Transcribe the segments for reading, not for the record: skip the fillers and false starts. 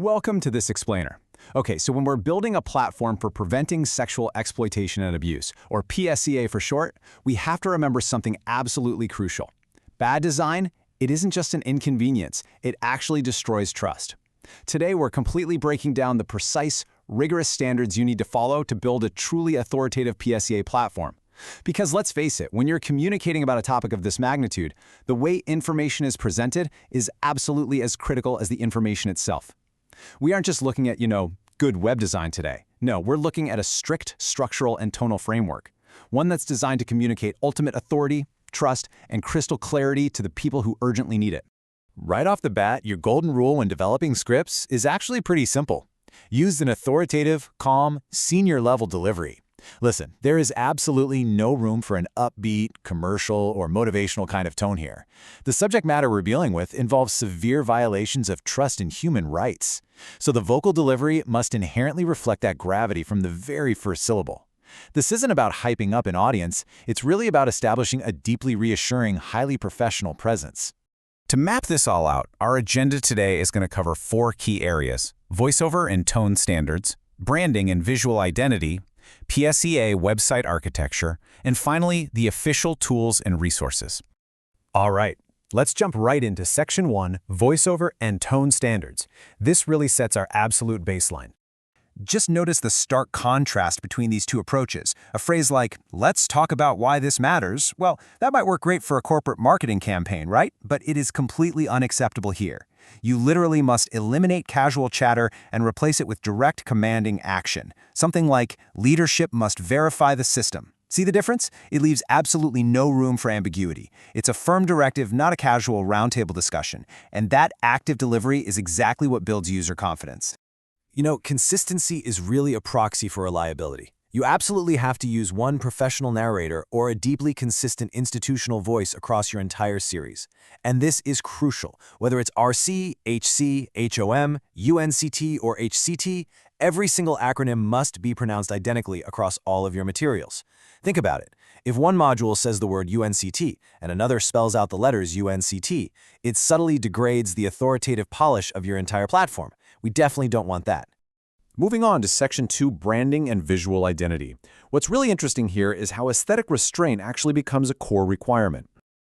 Welcome to this explainer. Okay, so when we're building a platform for preventing sexual exploitation and abuse, or PSEA for short, we have to remember something absolutely crucial. Bad design, it isn't just an inconvenience, it actually destroys trust. Today, we're completely breaking down the precise, rigorous standards you need to follow to build a truly authoritative PSEA platform. Because let's face it, when you're communicating about a topic of this magnitude, the way information is presented is absolutely as critical as the information itself. We aren't just looking at, good web design today. No, we're looking at a strict structural and tonal framework, one that's designed to communicate ultimate authority, trust, and crystal clarity to the people who urgently need it. Right off the bat, your golden rule when developing scripts is actually pretty simple. Use an authoritative, calm, senior-level delivery. Listen, there is absolutely no room for an upbeat, commercial, or motivational kind of tone here. The subject matter we're dealing with involves severe violations of trust and human rights. So the vocal delivery must inherently reflect that gravity from the very first syllable. This isn't about hyping up an audience, it's really about establishing a deeply reassuring, highly professional presence. To map this all out, our agenda today is going to cover 4 key areas: voiceover and tone standards, branding and visual identity, PSEA website architecture, and finally, the official tools and resources. All right, let's jump right into Section 1, Voiceover and Tone Standards. This really sets our absolute baseline. Just notice the stark contrast between these two approaches. A phrase like, "Let's talk about why this matters," well, that might work great for a corporate marketing campaign, right? But it is completely unacceptable here. You literally must eliminate casual chatter and replace it with direct commanding action. Something like, "Leadership must verify the system." See the difference? It leaves absolutely no room for ambiguity. It's a firm directive, not a casual roundtable discussion. And that active delivery is exactly what builds user confidence. Consistency is really a proxy for reliability. You absolutely have to use one professional narrator or a deeply consistent institutional voice across your entire series. And this is crucial. Whether it's RC, HC, HOM, UNCT, or HCT, every single acronym must be pronounced identically across all of your materials. Think about it. If one module says the word UNCT and another spells out the letters UNCT, it subtly degrades the authoritative polish of your entire platform. We definitely don't want that. Moving on to Section 2, Branding and Visual Identity. What's really interesting here is how aesthetic restraint actually becomes a core requirement.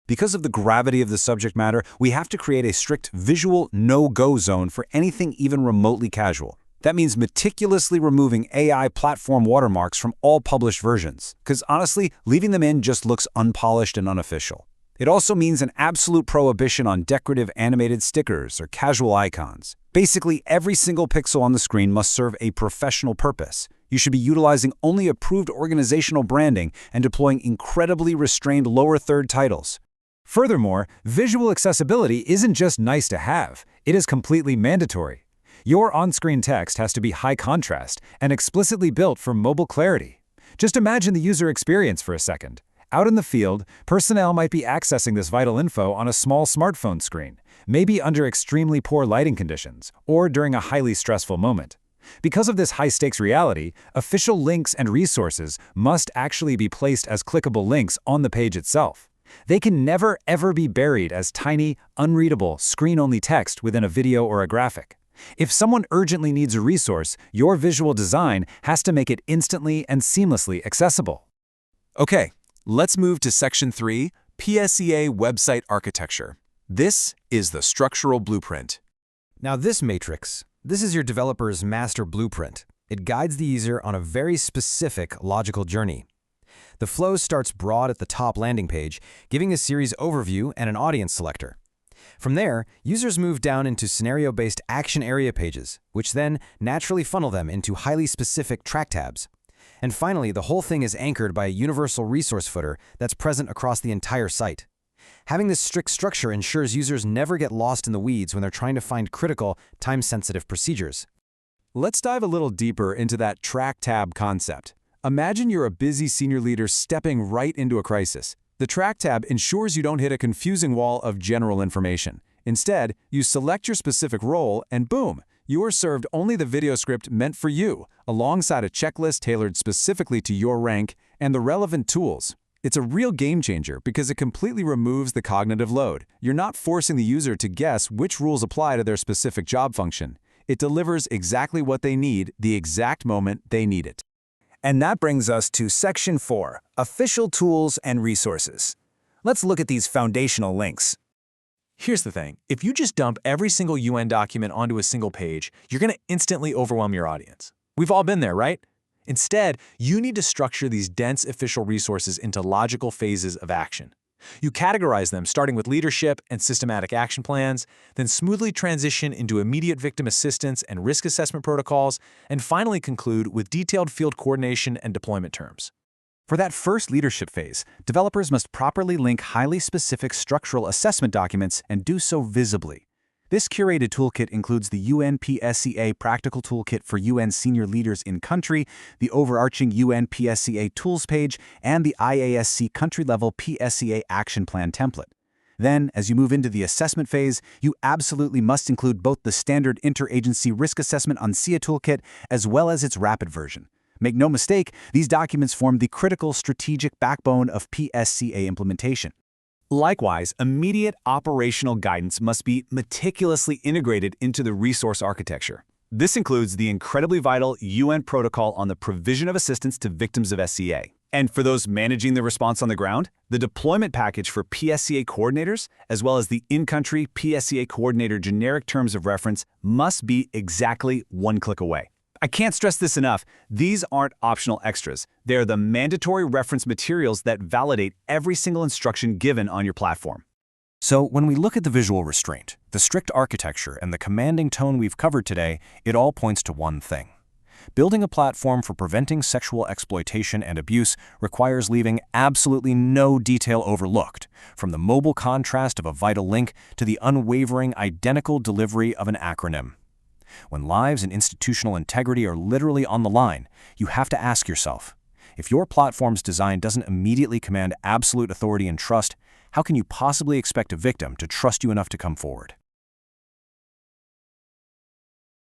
Because of the gravity of the subject matter, we have to create a strict visual no-go zone for anything even remotely casual. That means meticulously removing AI platform watermarks from all published versions, because honestly, leaving them in just looks unpolished and unofficial. It also means an absolute prohibition on decorative animated stickers or casual icons. Basically, every single pixel on the screen must serve a professional purpose. You should be utilizing only approved organizational branding and deploying incredibly restrained lower third titles. Furthermore, visual accessibility isn't just nice to have, it is completely mandatory. Your on-screen text has to be high contrast and explicitly built for mobile clarity. Just imagine the user experience for a second. Out in the field, personnel might be accessing this vital info on a small smartphone screen, maybe under extremely poor lighting conditions, or during a highly stressful moment. Because of this high-stakes reality, official links and resources must actually be placed as clickable links on the page itself. They can never, ever be buried as tiny, unreadable, screen-only text within a video or a graphic. If someone urgently needs a resource, your visual design has to make it instantly and seamlessly accessible. Okay, let's move to Section 3, PSEA website architecture. This is the structural blueprint. Now this matrix, this is your developer's master blueprint. It guides the user on a very specific logical journey. The flow starts broad at the top landing page, giving a series overview and an audience selector. From there, users move down into scenario-based action area pages, which then naturally funnel them into highly specific track tabs. And finally, the whole thing is anchored by a universal resource footer that's present across the entire site. Having this strict structure ensures users never get lost in the weeds when they're trying to find critical, time-sensitive procedures. Let's dive a little deeper into that track tab concept. Imagine you're a busy senior leader stepping right into a crisis. The track tab ensures you don't hit a confusing wall of general information. Instead, you select your specific role and boom, you are served only the video script meant for you, alongside a checklist tailored specifically to your rank and the relevant tools. It's a real game changer because it completely removes the cognitive load. You're not forcing the user to guess which rules apply to their specific job function. It delivers exactly what they need, the exact moment they need it. And that brings us to Section 4, Official Tools and Resources. Let's look at these foundational links. Here's the thing. If you just dump every single UN document onto a single page, you're going to instantly overwhelm your audience. We've all been there, right? Instead, you need to structure these dense official resources into logical phases of action. You categorize them starting with leadership and systematic action plans, then smoothly transition into immediate victim assistance and risk assessment protocols, and finally conclude with detailed field coordination and deployment terms. For that first leadership phase, developers must properly link highly specific structural assessment documents and do so visibly. This curated toolkit includes the UN PSEA Practical Toolkit for UN Senior Leaders in Country, the overarching UN PSEA Tools page, and the IASC country-level PSEA Action Plan template. Then, as you move into the assessment phase, you absolutely must include both the standard Interagency Risk Assessment on SEA Toolkit as well as its rapid version. Make no mistake, these documents form the critical strategic backbone of PSEA implementation. Likewise, immediate operational guidance must be meticulously integrated into the resource architecture. This includes the incredibly vital UN Protocol on the provision of assistance to victims of SEA. And for those managing the response on the ground, the deployment package for PSEA coordinators, as well as the in-country PSEA coordinator generic terms of reference, must be exactly one click away. I can't stress this enough. These aren't optional extras. They're the mandatory reference materials that validate every single instruction given on your platform. So when we look at the visual restraint, the strict architecture, and the commanding tone we've covered today, it all points to one thing. Building a platform for preventing sexual exploitation and abuse requires leaving absolutely no detail overlooked, from the mobile contrast of a vital link to the unwavering identical delivery of an acronym. When lives and institutional integrity are literally on the line, you have to ask yourself, if your platform's design doesn't immediately command absolute authority and trust, how can you possibly expect a victim to trust you enough to come forward?